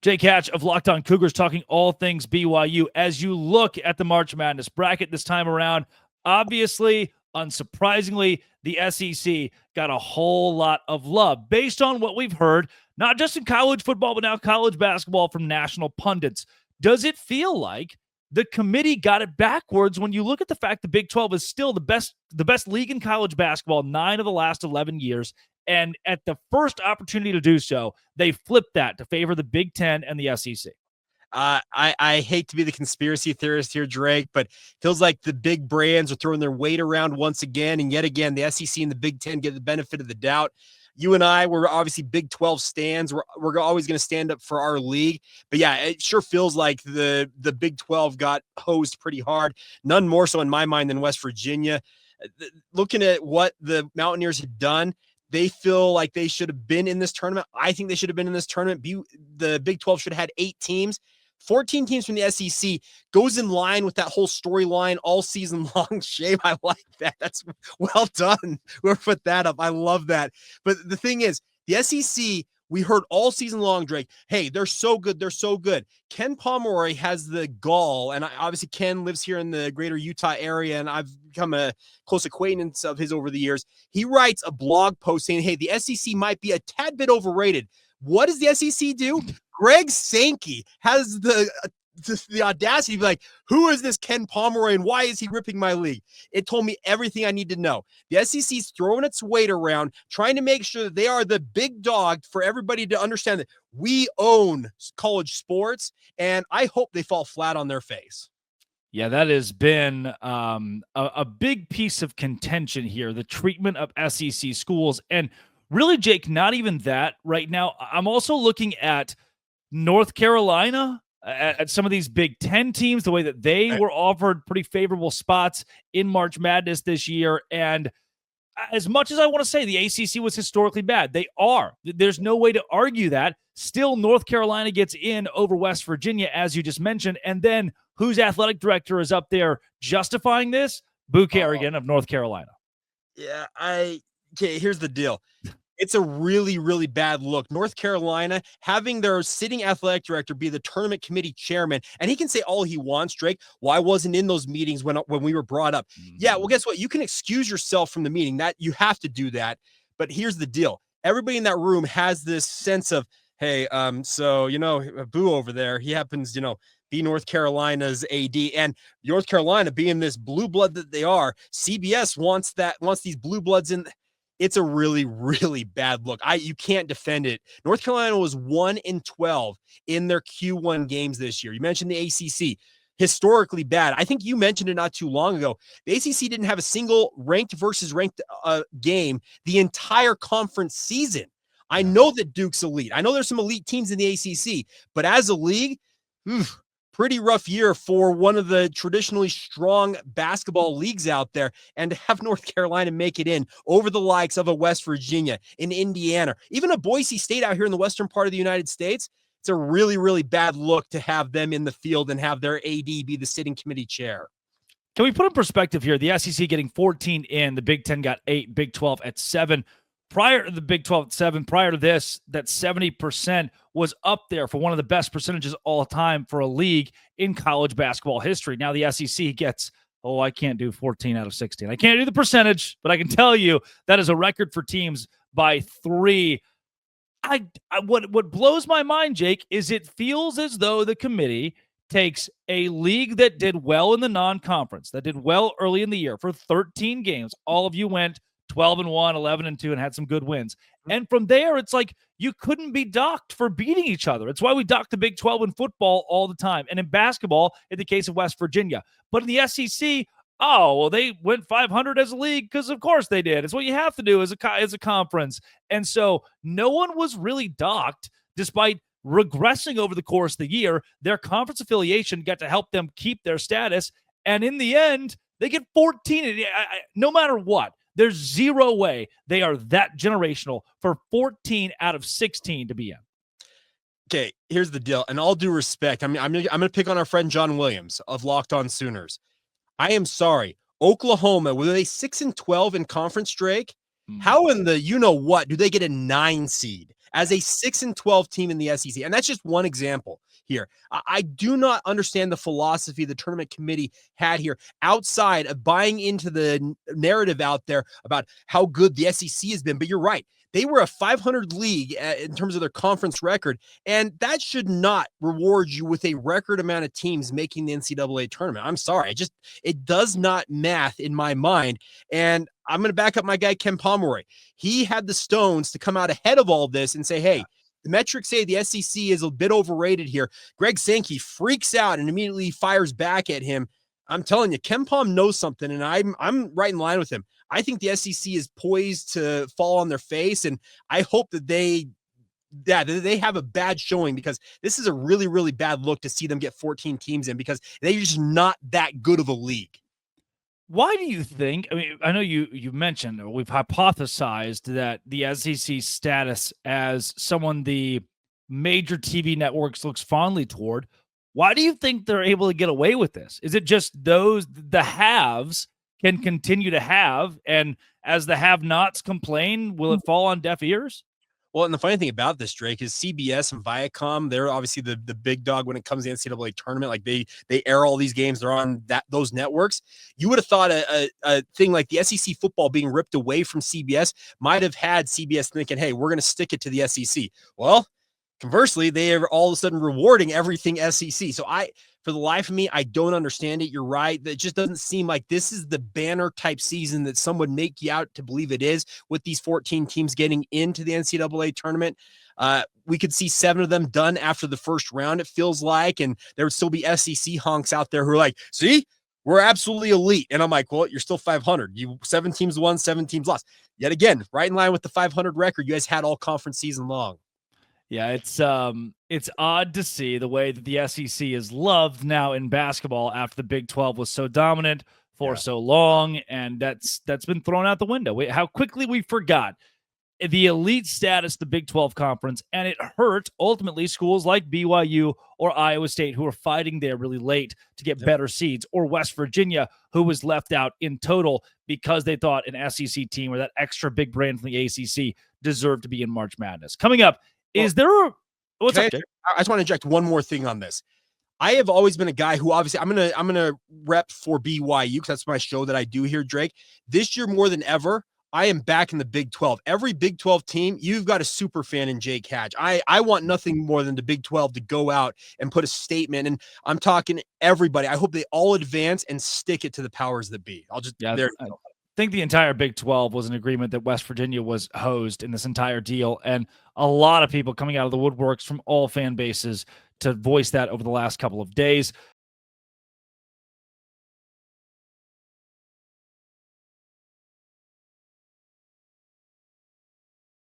Jake Hatch of Locked On Cougars talking all things BYU. As you look at the March Madness bracket this time around, obviously, unsurprisingly, the SEC got a whole lot of love based on what we've heard, not just in college football, but now college basketball from national pundits. Does it feel like the committee got it backwards when you look at the fact the Big 12 is still the best league in college basketball 9 of the last 11 years? And at the first opportunity to do so, they flipped that to favor the Big 10 and the SEC. I hate to be the conspiracy theorist here, Drake, but feels like the big brands are throwing their weight around once again. And yet again, the SEC and the Big 10 get the benefit of the doubt. You and I were obviously Big 12 stands. We're always going to stand up for our league. But yeah, it sure feels like the Big 12 got hosed pretty hard. None more so in my mind than West Virginia. Looking at what the Mountaineers had done, they feel like they should have been in this tournament. I think they should have been in this tournament. The Big 12 should have had 8 teams. 14 teams from the SEC goes in line with that whole storyline all season long. Shame. I like that. That's well done. Whoever put that up. I love that. But the thing is, the SEC, we heard all season long, Drake, hey, they're so good. They're so good. Ken Pomeroy has the gall, and obviously Ken lives here in the greater Utah area, and I've become a close acquaintance of his over the years. He writes a blog post saying, hey, the SEC might be a tad bit overrated. What does the SEC do? Greg Sankey has the audacity to be like, who is this Ken Pomeroy and why is he ripping my league? It told me everything I need to know. The SEC's throwing its weight around, trying to make sure that they are the big dog for everybody to understand that we own college sports, and I hope they fall flat on their face. Yeah, that has been a big piece of contention here, the treatment of SEC schools. And really, Jake, not even that right now. I'm also looking at North Carolina, at some of these Big 10 teams, the way that they were offered pretty favorable spots in March Madness this year. And as much as I want to say the ACC was historically bad, they are. There's no way to argue that. Still, North Carolina gets in over West Virginia, as you just mentioned. And then whose athletic director is up there justifying this? Boo Kerrigan of North Carolina. Yeah, okay, here's the deal. It's a really, really bad look. North Carolina having their sitting athletic director be the tournament committee chairman, and he can say all he wants, Drake. Well, I wasn't in those meetings when we were brought up. Yeah, well, guess what? You can excuse yourself from the meeting. That you have to do that. But here's the deal. Everybody in that room has this sense of, hey, so, Boo over there, he happens, be North Carolina's AD, and North Carolina being this blue blood that they are, CBS wants these blue bloods in. It's a really, really bad look. You can't defend it. North Carolina was 1-12 in their Q1 games this year. You mentioned the ACC, historically bad. I think you mentioned it not too long ago. The ACC didn't have a single ranked versus ranked game the entire conference season. I know that Duke's elite. I know there's some elite teams in the ACC, but as a league, pretty rough year for one of the traditionally strong basketball leagues out there. And to have North Carolina make it in over the likes of a West Virginia, in Indiana, even a Boise State out here in the western part of the United States, it's a really, really bad look to have them in the field and have their AD be the sitting committee chair. Can we put in perspective here? The SEC getting 14 in, the Big 10 got 8, Big 12 at 7. Prior to the Big 12 at 7, prior to this, that 70% was up there for one of the best percentages all time for a league in college basketball history. Now the SEC gets, I can't do 14 out of 16. I can't do the percentage, but I can tell you that is a record for teams by 3. What blows my mind, Jake, is it feels as though the committee takes a league that did well in the non-conference, that did well early in the year for 13 games. All of you went 12-1, 11-2, and had some good wins. And from there, it's like you couldn't be docked for beating each other. It's why we dock the Big 12 in football all the time. And in basketball, in the case of West Virginia. But in the SEC, they went 500 as a league because, of course, they did. It's what you have to do as a conference. And so no one was really docked despite regressing over the course of the year. Their conference affiliation got to help them keep their status. And in the end, they get 14. No matter what. There's zero way they are that generational for 14 out of 16 to be in. Okay, here's the deal. And all due respect, I'm going to pick on our friend John Williams of Locked On Sooners. I am sorry. Oklahoma, were they 6-12 in conference, Drake? How in the you-know-what do they get a 9 seed? as a 6-12 team in the SEC. And that's just one example here. I do not understand the philosophy the tournament committee had here outside of buying into the narrative out there about how good the SEC has been. But you're right. They were a 500 league in terms of their conference record, and that should not reward you with a record amount of teams making the NCAA tournament. I'm sorry. It does not math in my mind. And I'm going to back up my guy, Ken Pomeroy. He had the stones to come out ahead of all this and say, hey, the metrics say the SEC is a bit overrated here. Greg Sankey freaks out and immediately fires back at him. I'm telling you, Ken Pom knows something, and I'm right in line with him. I think the SEC is poised to fall on their face, and I hope that they have a bad showing, because this is a really, really bad look to see them get 14 teams in, because they're just not that good of a league. Why do you think? I mean, I know you mentioned, or we've hypothesized, that the SEC status as someone the major TV networks looks fondly toward. Why do you think they're able to get away with this? Is it just the haves can continue to have, and as the have-nots complain, will it fall on deaf ears? Well, and the funny thing about this, Drake, is CBS and Viacom, they're obviously the big dog when it comes to the NCAA tournament. Like they air all these games. They're on those networks. You would have thought a thing like the SEC football being ripped away from CBS might have had CBS thinking, hey, we're going to stick it to the SEC. Well, conversely, they are all of a sudden rewarding everything SEC. So for the life of me, I don't understand it. You're right. It just doesn't seem like this is the banner type season that some would make you out to believe it is, with these 14 teams getting into the NCAA tournament. We could see 7 of them done after the first round, it feels like, and there would still be SEC honks out there who are like, see, we're absolutely elite. And I'm like, well, you're still 500. 7 teams won, 7 teams lost. Yet again, right in line with the 500 record you guys had all conference season long. Yeah, it's odd to see the way that the SEC is loved now in basketball after the Big 12 was so dominant for so long, and that's been thrown out the window. How quickly we forgot the elite status of the Big 12 conference, and it hurt ultimately schools like BYU or Iowa State, who are fighting there really late to get better seeds, or West Virginia, who was left out in total because they thought an SEC team or that extra big brand from the ACC deserved to be in March Madness. Coming up, is there a what's up, Jake? I just want to inject one more thing on this. I have always been a guy who, obviously, I'm gonna rep for BYU because that's my show that I do here, Drake. This year more than ever, I am back in the Big 12. Every Big 12 team, you've got a super fan in Jake Hatch. I want nothing more than the Big 12 to go out and put a statement. And I'm talking everybody. I hope they all advance and stick it to the powers that be. I think the entire Big 12 was an agreement that West Virginia was hosed in this entire deal, and a lot of people coming out of the woodworks from all fan bases to voice that over the last couple of days.